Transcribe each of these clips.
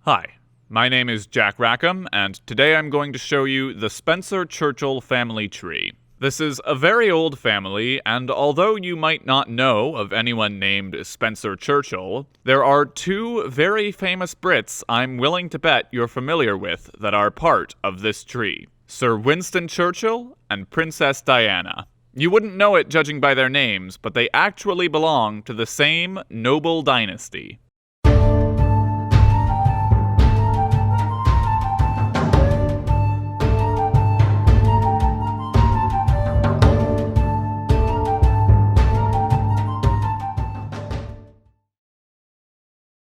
Hi, my name is Jack Rackham, and today I'm going to show you the Spencer-Churchill family tree. This is a very old family, and although you might not know of anyone named Spencer Churchill, there are two very famous Brits I'm willing to bet you're familiar with that are part of this tree: Sir Winston Churchill and Princess Diana. You wouldn't know it judging by their names, but they actually belong to the same noble dynasty.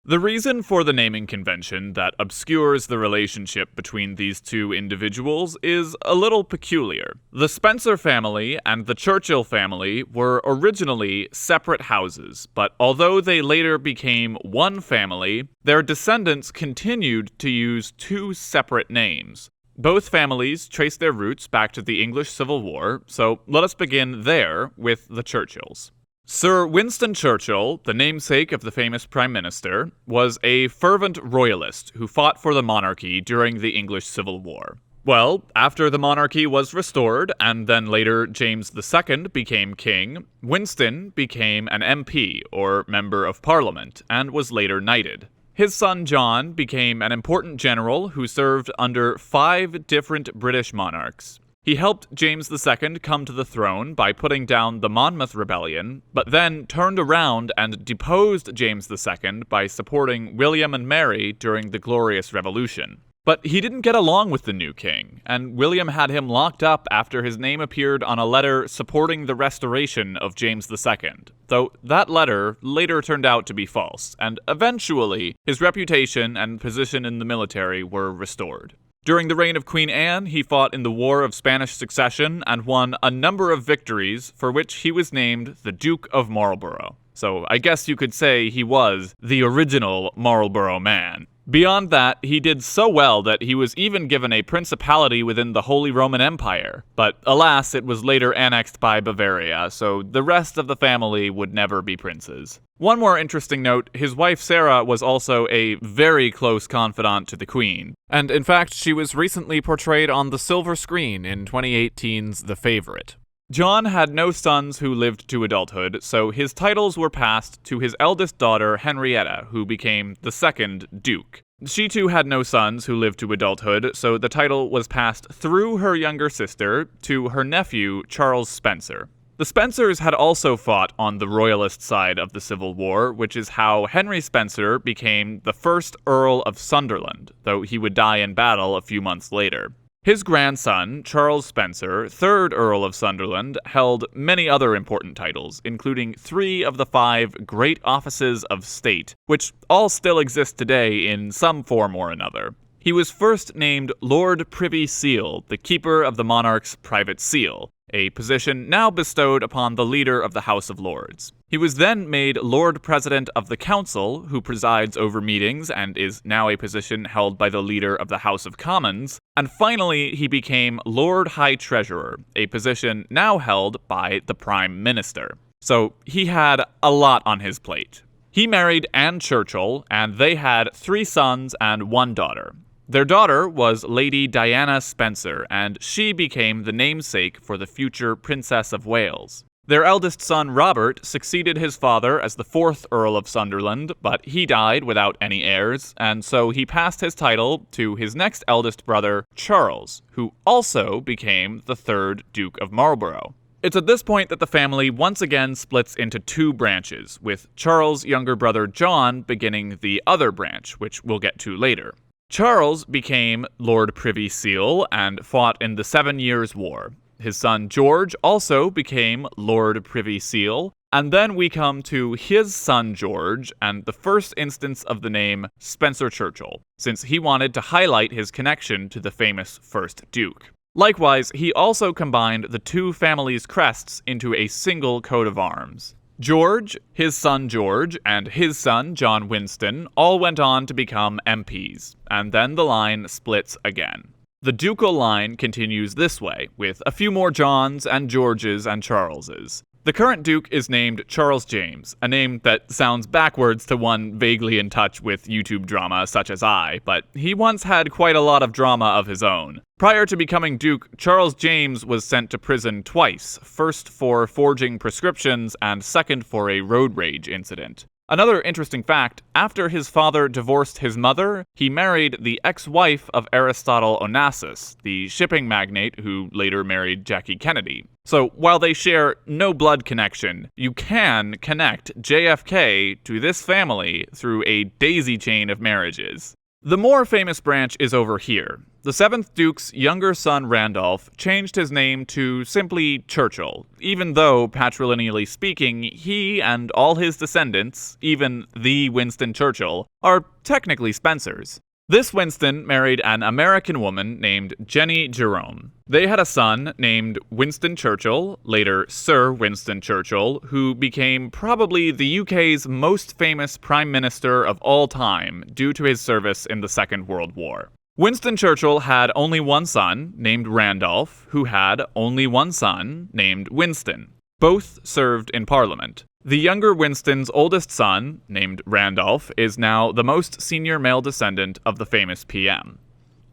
The reason for the naming convention that obscures the relationship between these two individuals is a little peculiar. The Spencer family and the Churchill family were originally separate houses, but although they later became one family, their descendants continued to use two separate names. Both families trace their roots back to the English Civil War, so let us begin there with the Churchills. Sir Winston Churchill, the namesake of the famous Prime Minister, was a fervent royalist who fought for the monarchy during the English Civil War. Well, after the monarchy was restored, and then later James II became king, Winston became an MP, or Member of Parliament, and was later knighted. His son John became an important general who served under 5 different British monarchs. He helped James II come to the throne by putting down the Monmouth Rebellion, but then turned around and deposed James II by supporting William and Mary during the Glorious Revolution. But he didn't get along with the new king, and William had him locked up after his name appeared on a letter supporting the restoration of James II, though that letter later turned out to be false, and eventually his reputation and position in the military were restored. During the reign of Queen Anne, he fought in the War of Spanish Succession and won a number of victories for which he was named the Duke of Marlborough. So I guess you could say he was the original Marlborough man. Beyond that, he did so well that he was even given a principality within the Holy Roman Empire. But alas, it was later annexed by Bavaria, so the rest of the family would never be princes. One more interesting note, his wife Sarah was also a very close confidant to the Queen. And in fact, she was recently portrayed on the silver screen in 2018's The Favourite. John had no sons who lived to adulthood, so his titles were passed to his eldest daughter, Henrietta, who became the second Duke. She too had no sons who lived to adulthood, so the title was passed through her younger sister to her nephew, Charles Spencer. The Spencers had also fought on the royalist side of the Civil War, which is how Henry Spencer became the first Earl of Sunderland, though he would die in battle a few months later. His grandson, Charles Spencer, 3rd Earl of Sunderland, held many other important titles, including 3 of the 5 great offices of state, which all still exist today in some form or another. He was first named Lord Privy Seal, the keeper of the monarch's private seal, a position now bestowed upon the leader of the House of Lords. He was then made Lord President of the Council, who presides over meetings and is now a position held by the leader of the House of Commons, and finally he became Lord High Treasurer, a position now held by the Prime Minister. So he had a lot on his plate. He married Anne Churchill, and they had 3 sons and 1 daughter. Their daughter was Lady Diana Spencer, and she became the namesake for the future Princess of Wales. Their eldest son, Robert, succeeded his father as the 4th Earl of Sunderland, but he died without any heirs, and so he passed his title to his next eldest brother, Charles, who also became the 3rd Duke of Marlborough. It's at this point that the family once again splits into 2 branches, with Charles' younger brother John beginning the other branch, which we'll get to later. Charles became Lord Privy Seal and fought in the 7 Years' War. His son George also became Lord Privy Seal, and then we come to his son George and the first instance of the name Spencer Churchill, since he wanted to highlight his connection to the famous first Duke. Likewise, he also combined the 2 families' crests into a single coat of arms. George, his son George, and his son John Winston all went on to become MPs, and then the line splits again. The ducal line continues this way, with a few more Johns and Georges and Charleses. The current Duke is named Charles James, a name that sounds backwards to one vaguely in touch with YouTube drama such as I, but he once had quite a lot of drama of his own. Prior to becoming Duke, Charles James was sent to prison twice, first for forging prescriptions and second for a road rage incident. Another interesting fact, after his father divorced his mother, he married the ex-wife of Aristotle Onassis, the shipping magnate who later married Jackie Kennedy. So while they share no blood connection, you can connect JFK to this family through a daisy chain of marriages. The more famous branch is over here. The 7th Duke's younger son Randolph changed his name to simply Churchill, even though, patrilineally speaking, he and all his descendants, even the Winston Churchill, are technically Spencers. This Winston married an American woman named Jenny Jerome. They had a son named Winston Churchill, later Sir Winston Churchill, who became probably the UK's most famous Prime Minister of all time due to his service in the Second World War. Winston Churchill had only one son, named Randolph, who had only one son, named Winston. Both served in Parliament. The younger Winston's oldest son, named Randolph, is now the most senior male descendant of the famous PM.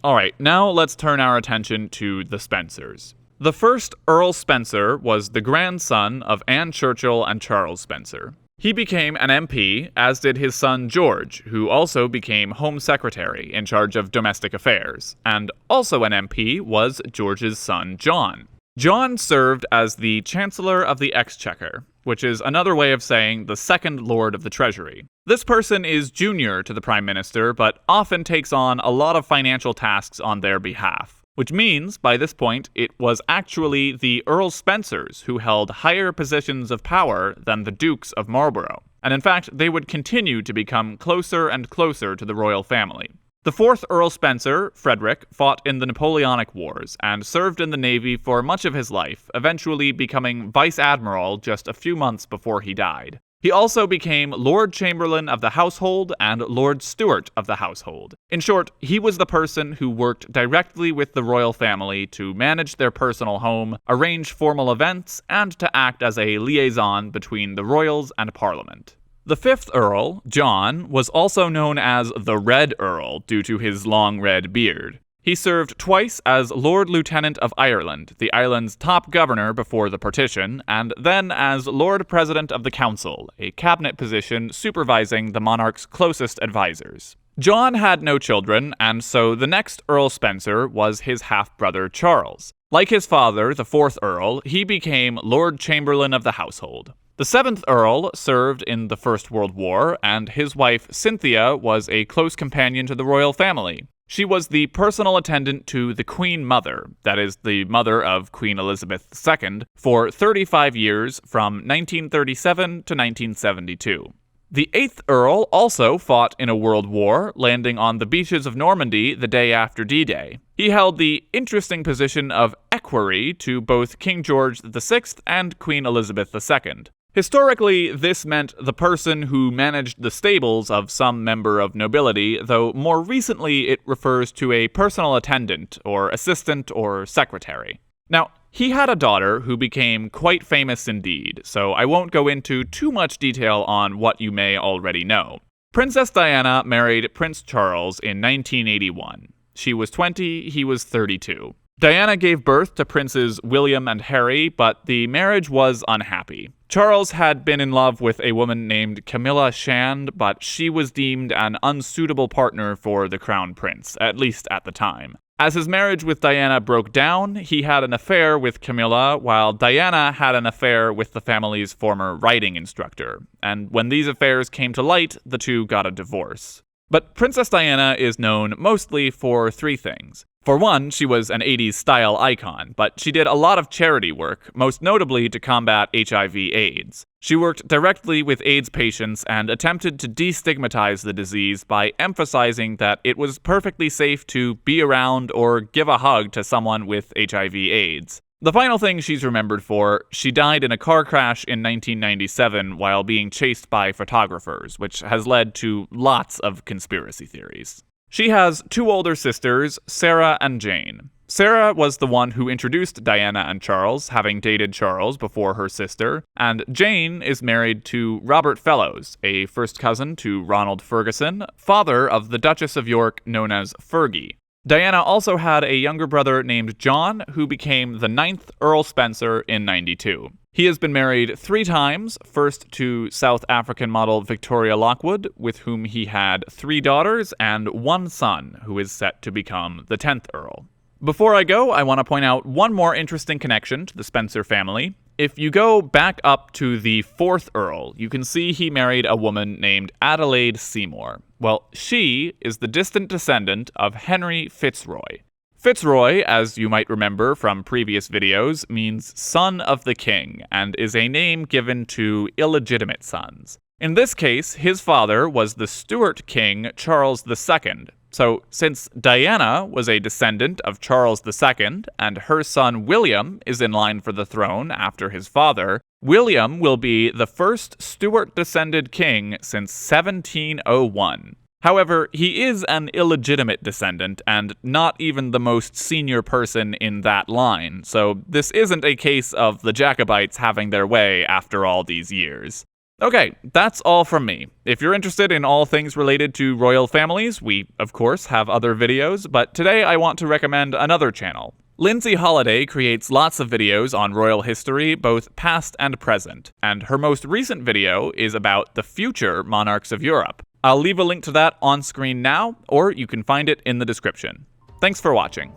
Alright, now let's turn our attention to the Spencers. The first Earl Spencer was the grandson of Anne Churchill and Charles Spencer. He became an MP, as did his son George, who also became Home Secretary in charge of domestic affairs, and also an MP was George's son John. John served as the Chancellor of the Exchequer, which is another way of saying the second Lord of the Treasury. This person is junior to the Prime Minister, but often takes on a lot of financial tasks on their behalf. Which means, by this point, it was actually the Earl Spencers who held higher positions of power than the Dukes of Marlborough. And in fact, they would continue to become closer and closer to the royal family. The 4th Earl Spencer, Frederick, fought in the Napoleonic Wars and served in the Navy for much of his life, eventually becoming Vice Admiral just a few months before he died. He also became Lord Chamberlain of the Household and Lord Steward of the Household. In short, he was the person who worked directly with the royal family to manage their personal home, arrange formal events, and to act as a liaison between the royals and Parliament. The 5th Earl, John, was also known as the Red Earl due to his long red beard. He served twice as Lord Lieutenant of Ireland, the island's top governor before the partition, and then as Lord President of the Council, a cabinet position supervising the monarch's closest advisors. John had no children, and so the next Earl Spencer was his half-brother Charles. Like his father, the 4th Earl, he became Lord Chamberlain of the Household. The 7th Earl served in the First World War, and his wife Cynthia was a close companion to the royal family. She was the personal attendant to the Queen Mother, that is, the mother of Queen Elizabeth II, for 35 years from 1937 to 1972. The 8th Earl also fought in a world war, landing on the beaches of Normandy the day after D-Day. He held the interesting position of equerry to both King George VI and Queen Elizabeth II. Historically, this meant the person who managed the stables of some member of nobility, though more recently it refers to a personal attendant, or assistant, or secretary. Now, he had a daughter who became quite famous indeed, so I won't go into too much detail on what you may already know. Princess Diana married Prince Charles in 1981. She was 20, he was 32. Diana gave birth to Princes William and Harry, but the marriage was unhappy. Charles had been in love with a woman named Camilla Shand, but she was deemed an unsuitable partner for the crown prince, at least at the time. As his marriage with Diana broke down, he had an affair with Camilla, while Diana had an affair with the family's former riding instructor. And when these affairs came to light, the two got a divorce. But Princess Diana is known mostly for 3 things. For one, she was an 80s style icon, but she did a lot of charity work, most notably to combat HIV/AIDS. She worked directly with AIDS patients and attempted to destigmatize the disease by emphasizing that it was perfectly safe to be around or give a hug to someone with HIV/AIDS. The final thing she's remembered for, she died in a car crash in 1997 while being chased by photographers, which has led to lots of conspiracy theories. She has 2 older sisters, Sarah and Jane. Sarah was the one who introduced Diana and Charles, having dated Charles before her sister, and Jane is married to Robert Fellows, a first cousin to Ronald Ferguson, father of the Duchess of York known as Fergie. Diana also had a younger brother named John, who became the 9th Earl Spencer in 92. He has been married 3 times, first to South African model Victoria Lockwood, with whom he had 3 daughters and 1 son, who is set to become the 10th Earl. Before I go, I want to point out one more interesting connection to the Spencer family. If you go back up to the 4th Earl, you can see he married a woman named Adelaide Seymour. Well, she is the distant descendant of Henry Fitzroy. Fitzroy, as you might remember from previous videos, means son of the king, and is a name given to illegitimate sons. In this case, his father was the Stuart king Charles II. So, since Diana was a descendant of Charles II, and her son William is in line for the throne after his father, William will be the first Stuart-descended king since 1701. However, he is an illegitimate descendant, and not even the most senior person in that line, so this isn't a case of the Jacobites having their way after all these years. Okay, that's all from me. If you're interested in all things related to royal families, we, of course, have other videos, but today I want to recommend another channel. Lindsay Holiday creates lots of videos on royal history, both past and present, and her most recent video is about the future monarchs of Europe. I'll leave a link to that on screen now, or you can find it in the description. Thanks for watching.